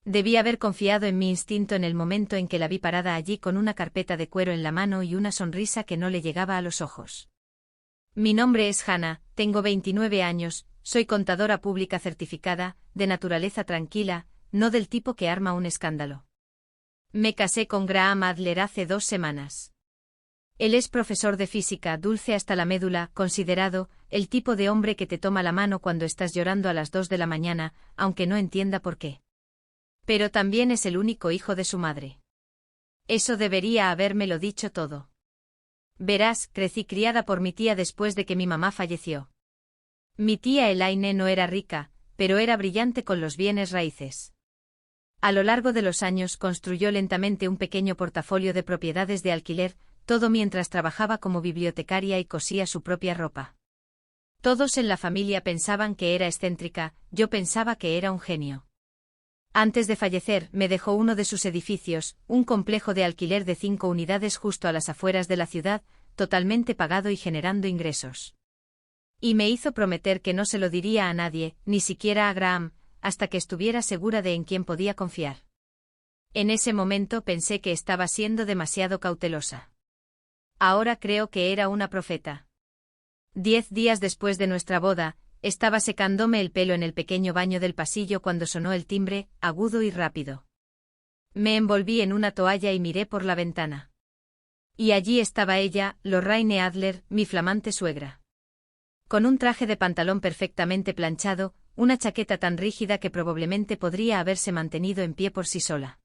Debí haber confiado en mi instinto en el momento en que la vi parada allí con una carpeta de cuero en la mano y una sonrisa que no le llegaba a los ojos. Mi nombre es Hannah, tengo 29 años, soy contadora pública certificada, de naturaleza tranquila, no del tipo que arma un escándalo. Me casé con Graham Adler hace 2 semanas. Él es profesor de física, dulce hasta la médula, considerado, el tipo de hombre que te toma la mano cuando estás llorando a las 2 de la mañana, aunque no entienda por qué. Pero también es el único hijo de su madre. Eso debería habérmelo dicho todo. Verás, crecí criada por mi tía después de que mi mamá falleció. Mi tía Elaine no era rica, pero era brillante con los bienes raíces. A lo largo de los años construyó lentamente un pequeño portafolio de propiedades de alquiler, todo mientras trabajaba como bibliotecaria y cosía su propia ropa. Todos en la familia pensaban que era excéntrica, yo pensaba que era un genio. Antes de fallecer, me dejó uno de sus edificios, un complejo de alquiler de 5 unidades justo a las afueras de la ciudad, totalmente pagado y generando ingresos. Y me hizo prometer que no se lo diría a nadie, ni siquiera a Graham, hasta que estuviera segura de en quién podía confiar. En ese momento pensé que estaba siendo demasiado cautelosa. Ahora creo que era una profeta. 10 días después de nuestra boda, estaba secándome el pelo en el pequeño baño del pasillo cuando sonó el timbre, agudo y rápido. Me envolví en una toalla y miré por la ventana. Y allí estaba ella, Lorraine Adler, mi flamante suegra. Con un traje de pantalón perfectamente planchado, una chaqueta tan rígida que probablemente podría haberse mantenido en pie por sí sola.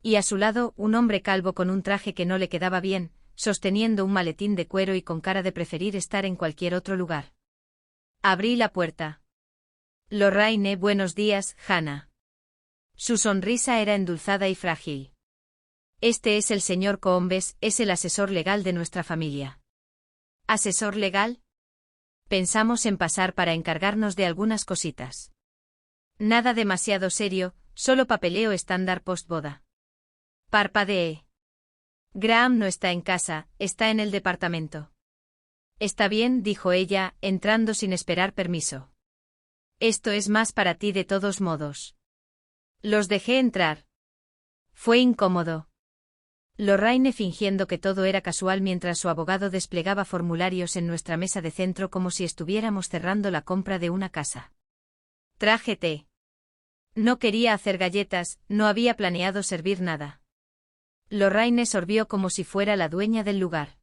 Y a su lado, un hombre calvo con un traje que no le quedaba bien, sosteniendo un maletín de cuero y con cara de preferir estar en cualquier otro lugar. Abrí la puerta. Lorraine, buenos días, Hannah. Su sonrisa era endulzada y frágil. Este es el señor Combes, es el asesor legal de nuestra familia. ¿Asesor legal? Pensamos en pasar para encargarnos de algunas cositas. Nada demasiado serio, solo papeleo estándar postboda. Parpadeé. Graham no está en casa, está en el departamento. Está bien, dijo ella, entrando sin esperar permiso. Esto es más para ti de todos modos. Los dejé entrar. Fue incómodo. Lorraine fingiendo que todo era casual mientras su abogado desplegaba formularios en nuestra mesa de centro como si estuviéramos cerrando la compra de una casa. Traje té. No quería hacer galletas, no había planeado servir nada. Lorraine sorbió como si fuera la dueña del lugar.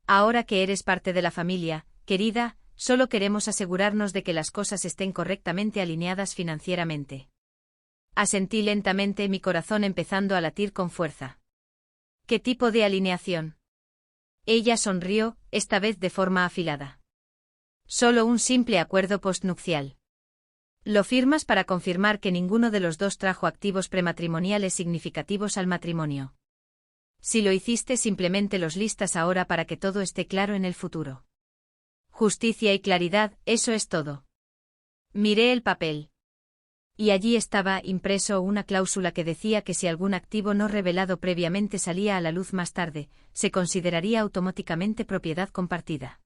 Ahora que eres parte de la familia, querida, solo queremos asegurarnos de que las cosas estén correctamente alineadas financieramente. Asentí lentamente, mi corazón empezando a latir con fuerza. ¿Qué tipo de alineación? Ella sonrió, esta vez de forma afilada. Solo un simple acuerdo postnupcial. Lo firmas para confirmar que ninguno de los dos trajo activos prematrimoniales significativos al matrimonio. Si lo hiciste, simplemente los listas ahora para que todo esté claro en el futuro. Justicia y claridad, eso es todo. Miré el papel. Y allí estaba impreso una cláusula que decía que si algún activo no revelado previamente salía a la luz más tarde, se consideraría automáticamente propiedad compartida.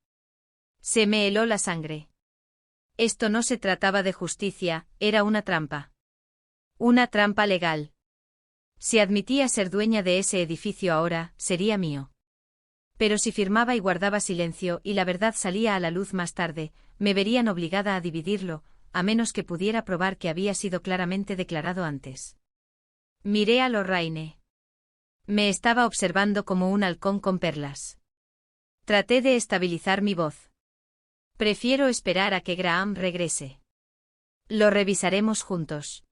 Se me heló la sangre. Esto no se trataba de justicia, era una trampa. Una trampa legal. Si admitía ser dueña de ese edificio ahora, sería mío. Pero si firmaba y guardaba silencio y la verdad salía a la luz más tarde, me verían obligada a dividirlo, a menos que pudiera probar que había sido claramente declarado antes. Miré a Lorraine. Me estaba observando como un halcón con perlas. Traté de estabilizar mi voz. Prefiero esperar a que Graham regrese. Lo revisaremos juntos.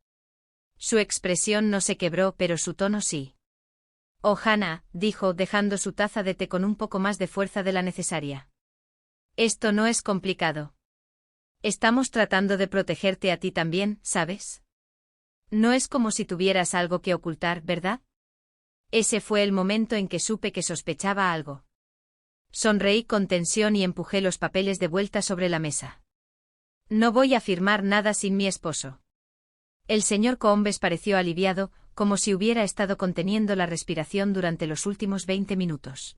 Su expresión no se quebró, pero su tono sí. Oh, Hannah, dijo, dejando su taza de té con un poco más de fuerza de la necesaria. Esto no es complicado. Estamos tratando de protegerte a ti también, ¿sabes? No es como si tuvieras algo que ocultar, ¿verdad? Ese fue el momento en que supe que sospechaba algo. Sonreí con tensión y empujé los papeles de vuelta sobre la mesa. No voy a firmar nada sin mi esposo. El señor Combes pareció aliviado, como si hubiera estado conteniendo la respiración durante los últimos 20 minutos.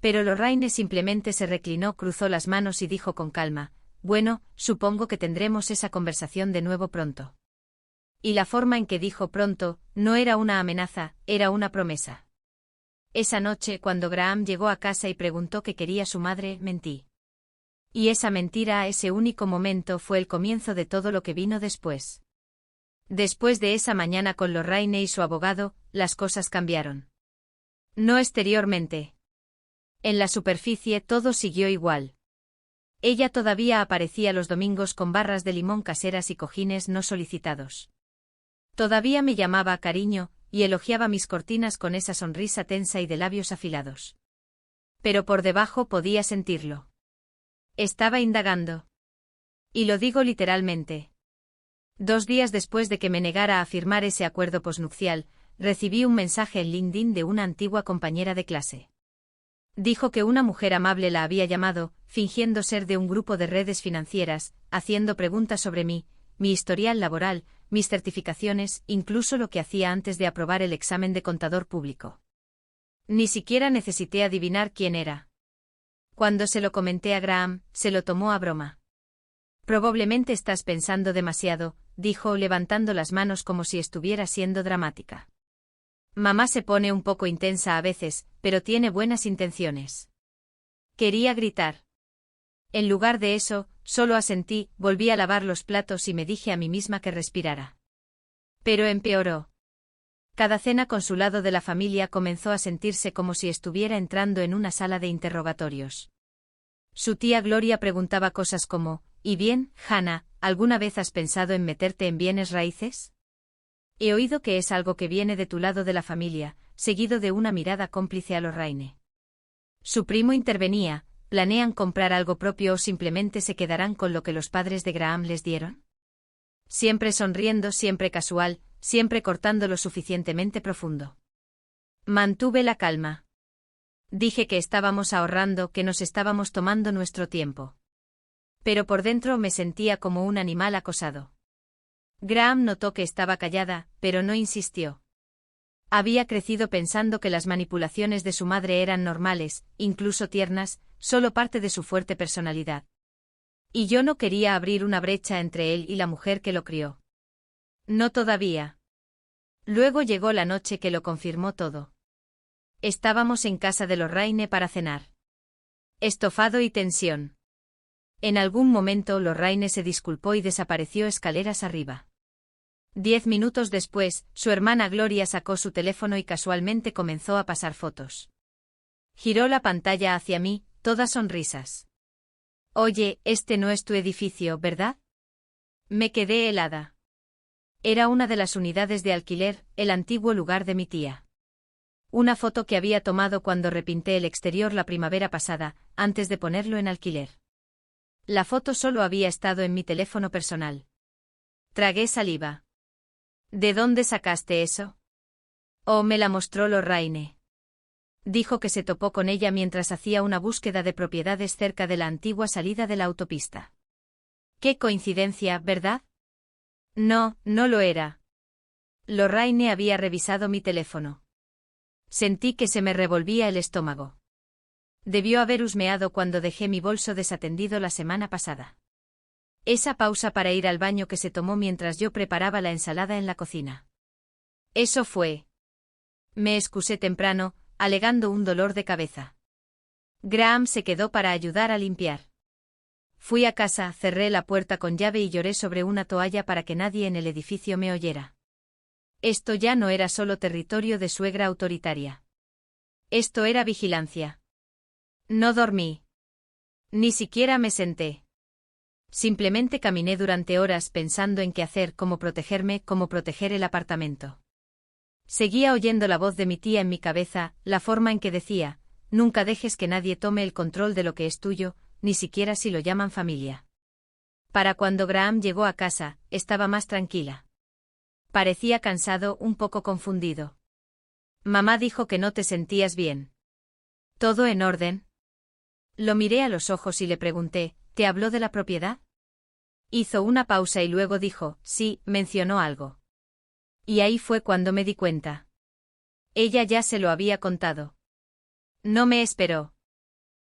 Pero Lorraine simplemente se reclinó, cruzó las manos y dijo con calma, bueno, supongo que tendremos esa conversación de nuevo pronto. Y la forma en que dijo pronto, no era una amenaza, era una promesa. Esa noche, cuando Graham llegó a casa y preguntó qué quería su madre, mentí. Y esa mentira, ese único momento, fue el comienzo de todo lo que vino después. Después de esa mañana con Lorraine y su abogado, las cosas cambiaron. No exteriormente. En la superficie todo siguió igual. Ella todavía aparecía los domingos con barras de limón caseras y cojines no solicitados. Todavía me llamaba cariño, y elogiaba mis cortinas con esa sonrisa tensa y de labios afilados. Pero por debajo podía sentirlo. Estaba indagando. Y lo digo literalmente. 2 días después de que me negara a firmar ese acuerdo posnupcial, recibí un mensaje en LinkedIn de una antigua compañera de clase. Dijo que una mujer amable la había llamado, fingiendo ser de un grupo de redes financieras, haciendo preguntas sobre mí, mi historial laboral, mis certificaciones, incluso lo que hacía antes de aprobar el examen de contador público. Ni siquiera necesité adivinar quién era. Cuando se lo comenté a Graham, se lo tomó a broma. Probablemente estás pensando demasiado, dijo levantando las manos como si estuviera siendo dramática. Mamá se pone un poco intensa a veces, pero tiene buenas intenciones. Quería gritar. En lugar de eso, solo asentí, volví a lavar los platos y me dije a mí misma que respirara. Pero empeoró. Cada cena con su lado de la familia comenzó a sentirse como si estuviera entrando en una sala de interrogatorios. Su tía Gloria preguntaba cosas como, ¿y bien, Hannah, alguna vez has pensado en meterte en bienes raíces? He oído que es algo que viene de tu lado de la familia, seguido de una mirada cómplice a Lorraine. Su primo intervenía, ¿planean comprar algo propio o simplemente se quedarán con lo que los padres de Graham les dieron? Siempre sonriendo, siempre casual, siempre cortando lo suficientemente profundo. Mantuve la calma. Dije que estábamos ahorrando, que nos estábamos tomando nuestro tiempo. Pero por dentro me sentía como un animal acosado. Graham notó que estaba callada, pero no insistió. Había crecido pensando que las manipulaciones de su madre eran normales, incluso tiernas, solo parte de su fuerte personalidad. Y yo no quería abrir una brecha entre él y la mujer que lo crió. No todavía. Luego llegó la noche que lo confirmó todo. Estábamos en casa de Lorraine para cenar. Estofado y tensión. En algún momento Lorraine se disculpó y desapareció escaleras arriba. 10 minutos después, su hermana Gloria sacó su teléfono y casualmente comenzó a pasar fotos. Giró la pantalla hacia mí, todas sonrisas. Oye, este no es tu edificio, ¿verdad? Me quedé helada. Era una de las unidades de alquiler, el antiguo lugar de mi tía. Una foto que había tomado cuando repinté el exterior la primavera pasada, antes de ponerlo en alquiler. La foto solo había estado en mi teléfono personal. Tragué saliva. ¿De dónde sacaste eso? Oh, me la mostró Lorraine. Dijo que se topó con ella mientras hacía una búsqueda de propiedades cerca de la antigua salida de la autopista. Qué coincidencia, ¿verdad? No, no lo era. Lorraine había revisado mi teléfono. Sentí que se me revolvía el estómago. Debió haber husmeado cuando dejé mi bolso desatendido la semana pasada. Esa pausa para ir al baño que se tomó mientras yo preparaba la ensalada en la cocina. Eso fue. Me excusé temprano, alegando un dolor de cabeza. Graham se quedó para ayudar a limpiar. Fui a casa, cerré la puerta con llave y lloré sobre una toalla para que nadie en el edificio me oyera. Esto ya no era solo territorio de suegra autoritaria. Esto era vigilancia. No dormí. Ni siquiera me senté. Simplemente caminé durante horas pensando en qué hacer, cómo protegerme, cómo proteger el apartamento. Seguía oyendo la voz de mi tía en mi cabeza, la forma en que decía, nunca dejes que nadie tome el control de lo que es tuyo, ni siquiera si lo llaman familia. Para cuando Graham llegó a casa, estaba más tranquila. Parecía cansado, un poco confundido. Mamá dijo que no te sentías bien. ¿Todo en orden? Lo miré a los ojos y le pregunté, ¿te habló de la propiedad? Hizo una pausa y luego dijo, sí, mencionó algo. Y ahí fue cuando me di cuenta. Ella ya se lo había contado. No me esperó.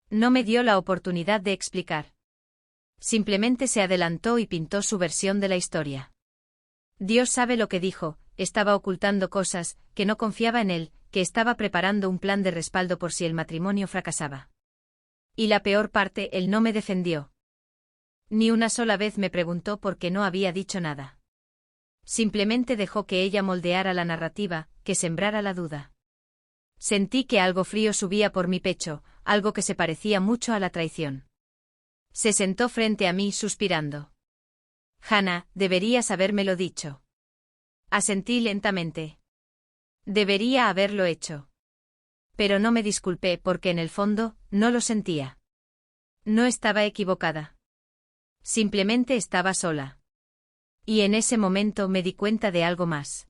No me dio la oportunidad de explicar. Simplemente se adelantó y pintó su versión de la historia. Dios sabe lo que dijo, estaba ocultando cosas, que no confiaba en él, que estaba preparando un plan de respaldo por si el matrimonio fracasaba. Y la peor parte, él no me defendió. Ni una sola vez me preguntó por qué no había dicho nada. Simplemente dejó que ella moldeara la narrativa, que sembrara la duda. Sentí que algo frío subía por mi pecho, algo que se parecía mucho a la traición. Se sentó frente a mí suspirando. Hannah, deberías habérmelo dicho. Asentí lentamente. Debería haberlo hecho. Pero no me disculpé porque en el fondo, no lo sentía. No estaba equivocada. Simplemente estaba sola. Y en ese momento me di cuenta de algo más.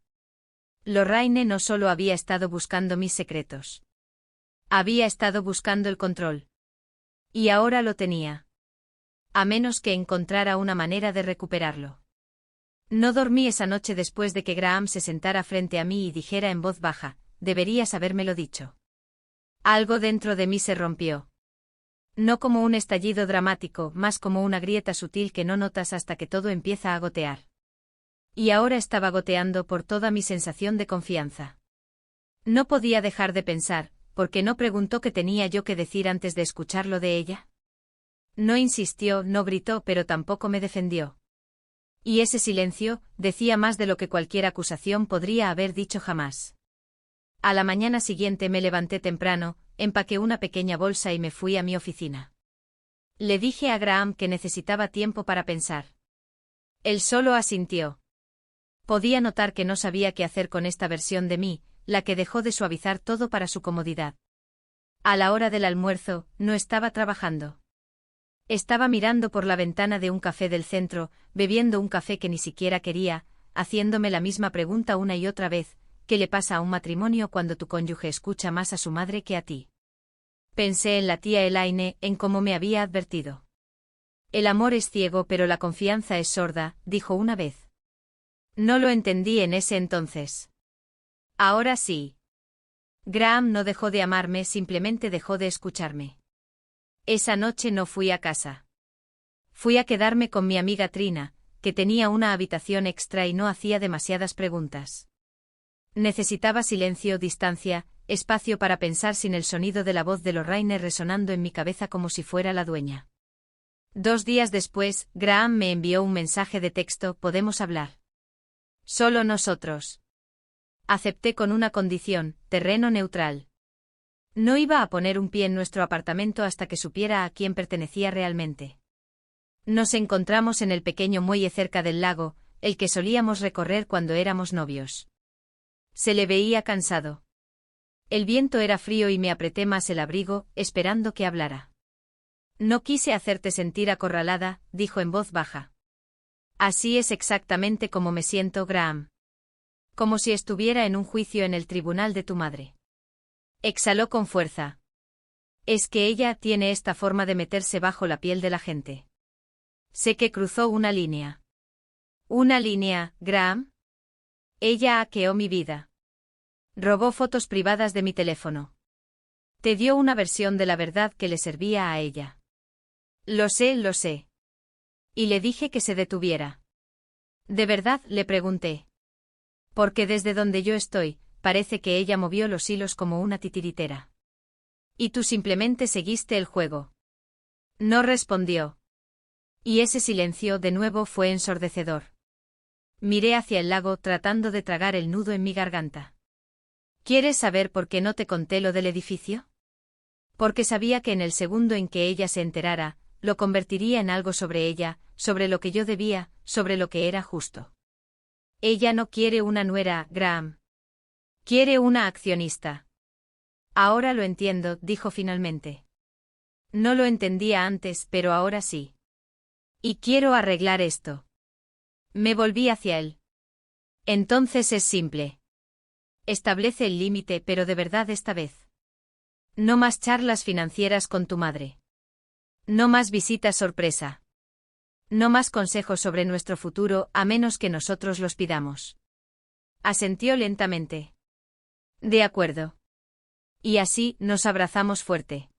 Lorraine no solo había estado buscando mis secretos. Había estado buscando el control. Y ahora lo tenía. A menos que encontrara una manera de recuperarlo. No dormí esa noche después de que Graham se sentara frente a mí y dijera en voz baja, deberías habérmelo dicho. Algo dentro de mí se rompió. No como un estallido dramático, más como una grieta sutil que no notas hasta que todo empieza a gotear. Y ahora estaba goteando por toda mi sensación de confianza. No podía dejar de pensar, ¿por qué no preguntó qué tenía yo que decir antes de escucharlo de ella? No insistió, no gritó, pero tampoco me defendió. Y ese silencio, decía más de lo que cualquier acusación podría haber dicho jamás. A la mañana siguiente me levanté temprano, empaqué una pequeña bolsa y me fui a mi oficina. Le dije a Graham que necesitaba tiempo para pensar. Él solo asintió. Podía notar que no sabía qué hacer con esta versión de mí, la que dejó de suavizar todo para su comodidad. A la hora del almuerzo, no estaba trabajando. Estaba mirando por la ventana de un café del centro, bebiendo un café que ni siquiera quería, haciéndome la misma pregunta una y otra vez, ¿qué le pasa a un matrimonio cuando tu cónyuge escucha más a su madre que a ti? Pensé en la tía Elaine, en cómo me había advertido. El amor es ciego pero la confianza es sorda, dijo una vez. No lo entendí en ese entonces. Ahora sí. Graham no dejó de amarme, simplemente dejó de escucharme. Esa noche no fui a casa. Fui a quedarme con mi amiga Trina, que tenía una habitación extra y no hacía demasiadas preguntas. Necesitaba silencio, distancia, espacio para pensar sin el sonido de la voz de Lorraine resonando en mi cabeza como si fuera la dueña. 2 días después, Graham me envió un mensaje de texto, ¿podemos hablar? Solo nosotros. Acepté con una condición, terreno neutral. No iba a poner un pie en nuestro apartamento hasta que supiera a quién pertenecía realmente. Nos encontramos en el pequeño muelle cerca del lago, el que solíamos recorrer cuando éramos novios. Se le veía cansado. El viento era frío y me apreté más el abrigo, esperando que hablara. No quise hacerte sentir acorralada, dijo en voz baja. Así es exactamente como me siento, Graham. Como si estuviera en un juicio en el tribunal de tu madre. Exhaló con fuerza. Es que ella tiene esta forma de meterse bajo la piel de la gente. Sé que cruzó una línea. ¿Una línea, Graham? Ella hackeó mi vida. Robó fotos privadas de mi teléfono. Te dio una versión de la verdad que le servía a ella. Lo sé, lo sé. Y le dije que se detuviera. ¿De verdad?, le pregunté. Porque desde donde yo estoy, parece que ella movió los hilos como una titiritera. Y tú simplemente seguiste el juego. No respondió. Y ese silencio de nuevo fue ensordecedor. Miré hacia el lago tratando de tragar el nudo en mi garganta. ¿Quieres saber por qué no te conté lo del edificio? Porque sabía que en el segundo en que ella se enterara, lo convertiría en algo sobre ella, sobre lo que yo debía, sobre lo que era justo. Ella no quiere una nuera, Graham. Quiere una accionista. Ahora lo entiendo, dijo finalmente. No lo entendía antes, pero ahora sí. Y quiero arreglar esto. Me volví hacia él. Entonces es simple. Establece el límite, pero de verdad esta vez. No más charlas financieras con tu madre. No más visitas sorpresa. No más consejos sobre nuestro futuro a menos que nosotros los pidamos. Asintió lentamente. De acuerdo. Y así nos abrazamos fuerte.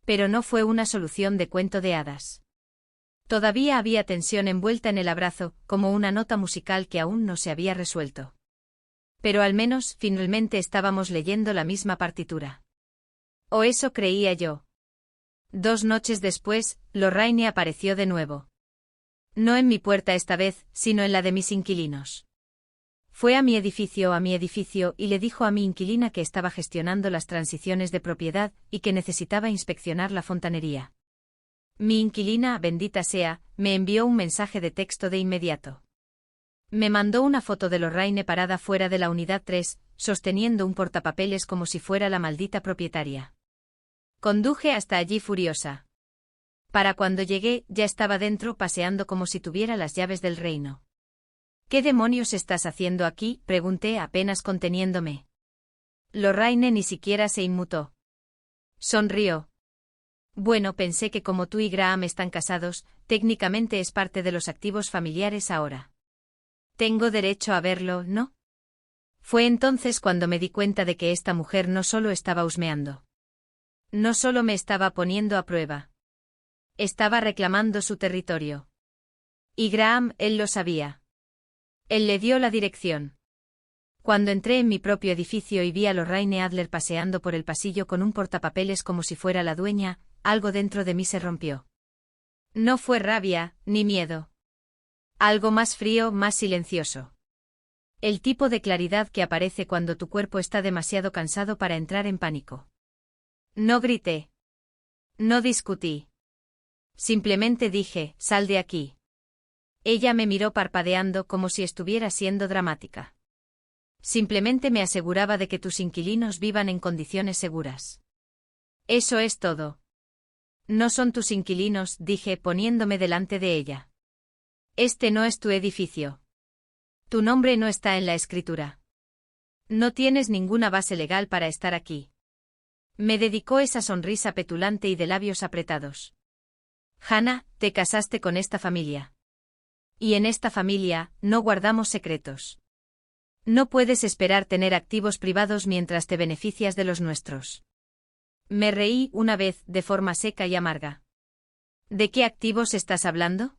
Pero no fue una solución de cuento de hadas. Todavía había tensión envuelta en el abrazo, como una nota musical que aún no se había resuelto. Pero al menos, finalmente estábamos leyendo la misma partitura. O eso creía yo. 2 noches después, Lorraine apareció de nuevo. No en mi puerta esta vez, sino en la de mis inquilinos. Fue a mi edificio, y le dijo a mi inquilina que estaba gestionando las transiciones de propiedad y que necesitaba inspeccionar la fontanería. Mi inquilina, bendita sea, me envió un mensaje de texto de inmediato. Me mandó una foto de Lorraine parada fuera de la unidad 3, sosteniendo un portapapeles como si fuera la maldita propietaria. Conduje hasta allí furiosa. Para cuando llegué, ya estaba dentro paseando como si tuviera las llaves del reino. ¿Qué demonios estás haciendo aquí?, pregunté apenas conteniéndome. Lorraine ni siquiera se inmutó. Sonrió. Bueno, pensé que como tú y Graham están casados, técnicamente es parte de los activos familiares ahora. Tengo derecho a verlo, ¿no? Fue entonces cuando me di cuenta de que esta mujer no solo estaba husmeando. No solo me estaba poniendo a prueba. Estaba reclamando su territorio. Y Graham, él lo sabía. Él le dio la dirección. Cuando entré en mi propio edificio y vi a Lorraine Adler paseando por el pasillo con un portapapeles como si fuera la dueña, algo dentro de mí se rompió. No fue rabia, ni miedo. Algo más frío, más silencioso. El tipo de claridad que aparece cuando tu cuerpo está demasiado cansado para entrar en pánico. No grité. No discutí. Simplemente dije, sal de aquí. Ella me miró parpadeando como si estuviera siendo dramática. Simplemente me aseguraba de que tus inquilinos vivan en condiciones seguras. Eso es todo. No son tus inquilinos, dije poniéndome delante de ella. Este no es tu edificio. Tu nombre no está en la escritura. No tienes ninguna base legal para estar aquí. Me dedicó esa sonrisa petulante y de labios apretados. Hannah, te casaste con esta familia. Y en esta familia, no guardamos secretos. No puedes esperar tener activos privados mientras te beneficias de los nuestros. Me reí una vez, de forma seca y amarga. ¿De qué activos estás hablando?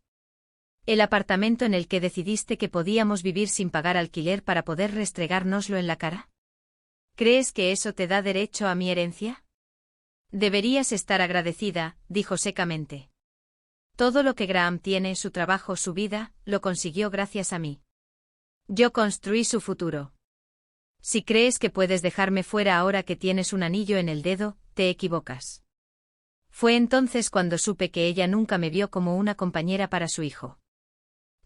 El apartamento en el que decidiste que podíamos vivir sin pagar alquiler para poder restregárnoslo en la cara. ¿Crees que eso te da derecho a mi herencia? Deberías estar agradecida, dijo secamente. Todo lo que Graham tiene, su trabajo, su vida, lo consiguió gracias a mí. Yo construí su futuro. Si crees que puedes dejarme fuera ahora que tienes un anillo en el dedo, te equivocas. Fue entonces cuando supe que ella nunca me vio como una compañera para su hijo.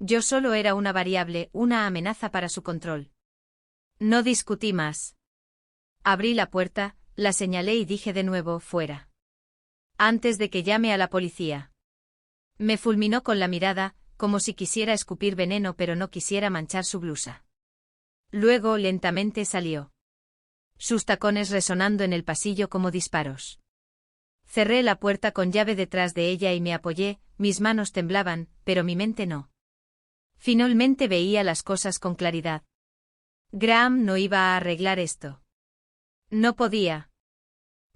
Yo solo era una variable, una amenaza para su control. No discutí más. Abrí la puerta, la señalé y dije de nuevo, fuera. Antes de que llame a la policía. Me fulminó con la mirada, como si quisiera escupir veneno pero no quisiera manchar su blusa. Luego lentamente salió. Sus tacones resonando en el pasillo como disparos. Cerré la puerta con llave detrás de ella y me apoyé, mis manos temblaban, pero mi mente no. Finalmente veía las cosas con claridad. Graham no iba a arreglar esto. No podía.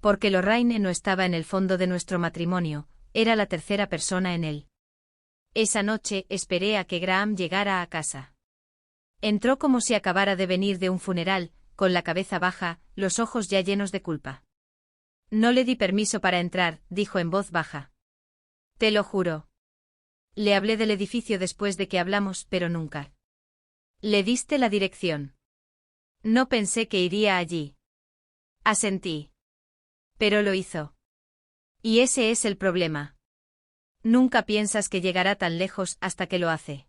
Porque Lorraine no estaba en el fondo de nuestro matrimonio, era la tercera persona en él. Esa noche esperé a que Graham llegara a casa. Entró como si acabara de venir de un funeral, con la cabeza baja, los ojos ya llenos de culpa. No le di permiso para entrar, dijo en voz baja. Te lo juro. Le hablé del edificio después de que hablamos, pero nunca. Le diste la dirección. No pensé que iría allí. Asentí. Pero lo hizo. Y ese es el problema. Nunca piensas que llegará tan lejos hasta que lo hace.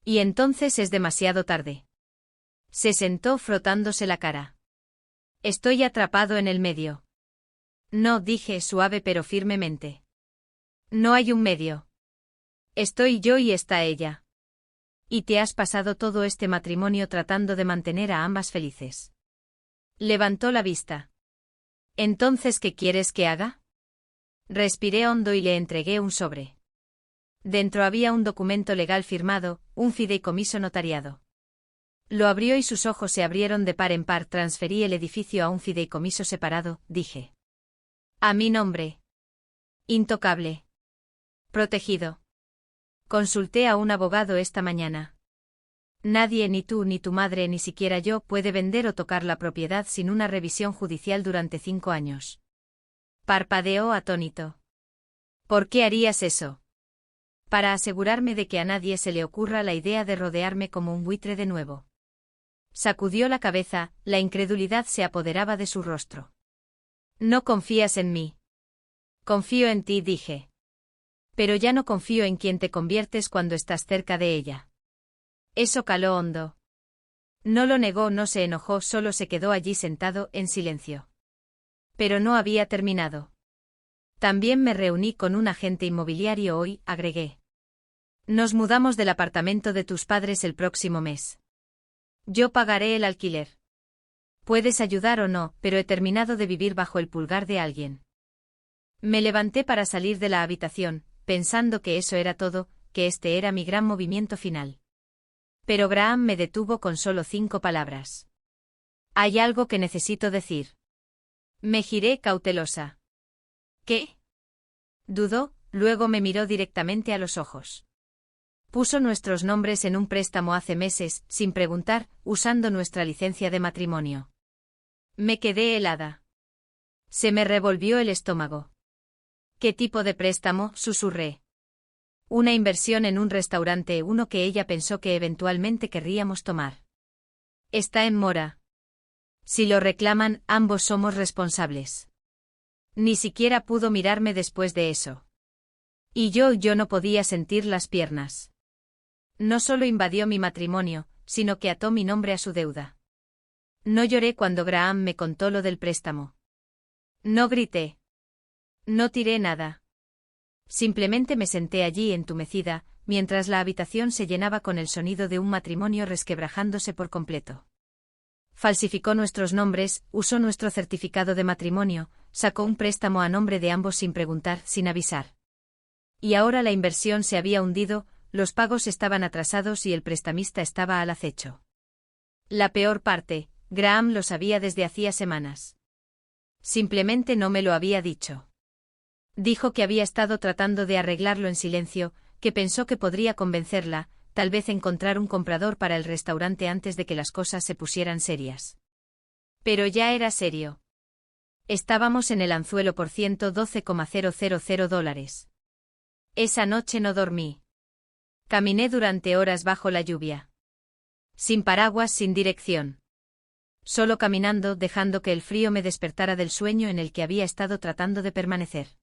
Y entonces es demasiado tarde. Se sentó frotándose la cara. Estoy atrapado en el medio. No, dije suave pero firmemente. No hay un medio. Estoy yo y está ella. Y te has pasado todo este matrimonio tratando de mantener a ambas felices. Levantó la vista. ¿Entonces qué quieres que haga? Respiré hondo y le entregué un sobre. Dentro había un documento legal firmado, un fideicomiso notariado. Lo abrió y sus ojos se abrieron de par en par. Transferí el edificio a un fideicomiso separado, dije. A mi nombre. Intocable. Protegido. Consulté a un abogado esta mañana. Nadie, ni tú, ni tu madre, ni siquiera yo, puede vender o tocar la propiedad sin una revisión judicial durante 5 años. Parpadeó atónito. ¿Por qué harías eso? Para asegurarme de que a nadie se le ocurra la idea de rodearme como un buitre de nuevo. Sacudió la cabeza, la incredulidad se apoderaba de su rostro. No confías en mí. Confío en ti, dije. Pero ya no confío en quien te conviertes cuando estás cerca de ella. Eso caló hondo. No lo negó, no se enojó, solo se quedó allí sentado, en silencio. Pero no había terminado. También me reuní con un agente inmobiliario hoy, agregué. Nos mudamos del apartamento de tus padres el próximo mes. Yo pagaré el alquiler. Puedes ayudar o no, pero he terminado de vivir bajo el pulgar de alguien. Me levanté para salir de la habitación, pensando que eso era todo, que este era mi gran movimiento final. Pero Graham me detuvo con solo 5 palabras. Hay algo que necesito decir. Me giré cautelosa. ¿Qué? Dudó, luego me miró directamente a los ojos. Puso nuestros nombres en un préstamo hace meses, sin preguntar, usando nuestra licencia de matrimonio. Me quedé helada. Se me revolvió el estómago. ¿Qué tipo de préstamo?, susurré. Una inversión en un restaurante, uno que ella pensó que eventualmente querríamos tomar. Está en mora. Si lo reclaman, ambos somos responsables. Ni siquiera pudo mirarme después de eso. Y yo no podía sentir las piernas. No solo invadió mi matrimonio, sino que ató mi nombre a su deuda. No lloré cuando Graham me contó lo del préstamo. No grité. No tiré nada. Simplemente me senté allí entumecida, mientras la habitación se llenaba con el sonido de un matrimonio resquebrajándose por completo. Falsificó nuestros nombres, usó nuestro certificado de matrimonio, sacó un préstamo a nombre de ambos sin preguntar, sin avisar. Y ahora la inversión se había hundido, los pagos estaban atrasados y el prestamista estaba al acecho. La peor parte, Graham lo sabía desde hacía semanas. Simplemente no me lo había dicho. Dijo que había estado tratando de arreglarlo en silencio, que pensó que podría convencerla, tal vez encontrar un comprador para el restaurante antes de que las cosas se pusieran serias. Pero ya era serio. Estábamos en el anzuelo por $112,000. Esa noche no dormí. Caminé durante horas bajo la lluvia. Sin paraguas, sin dirección. Solo caminando, dejando que el frío me despertara del sueño en el que había estado tratando de permanecer.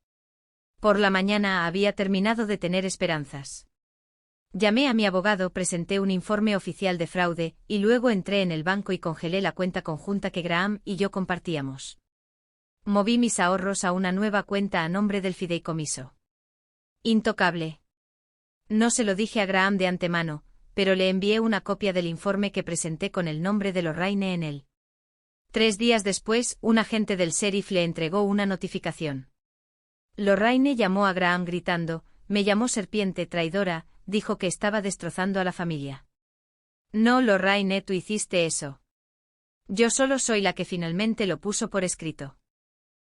Por la mañana había terminado de tener esperanzas. Llamé a mi abogado, presenté un informe oficial de fraude, y luego entré en el banco y congelé la cuenta conjunta que Graham y yo compartíamos. Moví mis ahorros a una nueva cuenta a nombre del fideicomiso. Intocable. No se lo dije a Graham de antemano, pero le envié una copia del informe que presenté con el nombre de Lorraine en él. 3 días después, un agente del sheriff le entregó una notificación. Lorraine llamó a Graham gritando, me llamó serpiente traidora, dijo que estaba destrozando a la familia. No, Lorraine, tú hiciste eso. Yo solo soy la que finalmente lo puso por escrito.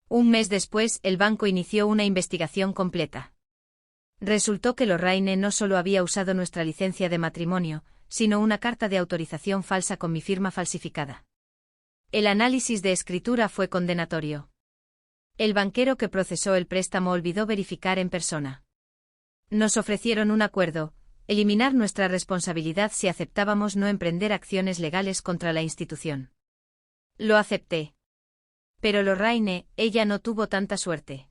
Un mes después, el banco inició una investigación completa. Resultó que Lorraine no solo había usado nuestra licencia de matrimonio, sino una carta de autorización falsa con mi firma falsificada. El análisis de escritura fue condenatorio. El banquero que procesó el préstamo olvidó verificar en persona. Nos ofrecieron un acuerdo, eliminar nuestra responsabilidad si aceptábamos no emprender acciones legales contra la institución. Lo acepté. Pero Lorraine, ella no tuvo tanta suerte.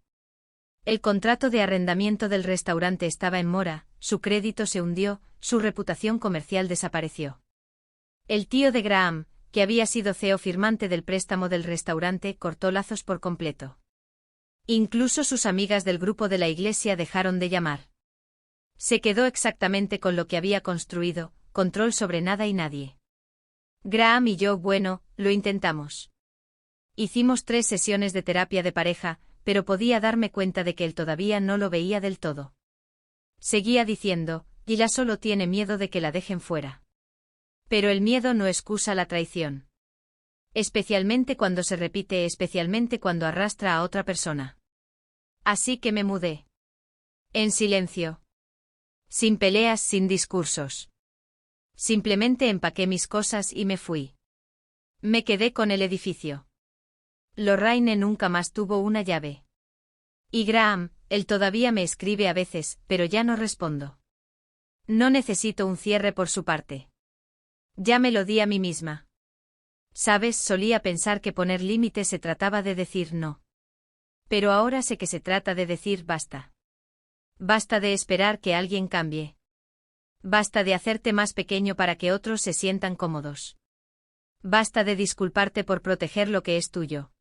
El contrato de arrendamiento del restaurante estaba en mora, su crédito se hundió, su reputación comercial desapareció. El tío de Graham, que había sido CEO firmante del préstamo del restaurante, cortó lazos por completo. Incluso sus amigas del grupo de la iglesia dejaron de llamar. Se quedó exactamente con lo que había construido, control sobre nada y nadie. Graham y yo, bueno, lo intentamos. Hicimos 3 sesiones de terapia de pareja, pero podía darme cuenta de que él todavía no lo veía del todo. Seguía diciendo, Gila solo tiene miedo de que la dejen fuera. Pero el miedo no excusa la traición. Especialmente cuando se repite, especialmente cuando arrastra a otra persona. Así que me mudé. En silencio. Sin peleas, sin discursos. Simplemente empaqué mis cosas y me fui. Me quedé con el edificio. Lorraine nunca más tuvo una llave. Y Graham, él todavía me escribe a veces, pero ya no respondo. No necesito un cierre por su parte. Ya me lo di a mí misma. Sabes, solía pensar que poner límites se trataba de decir no. Pero ahora sé que se trata de decir basta. Basta de esperar que alguien cambie. Basta de hacerte más pequeño para que otros se sientan cómodos. Basta de disculparte por proteger lo que es tuyo.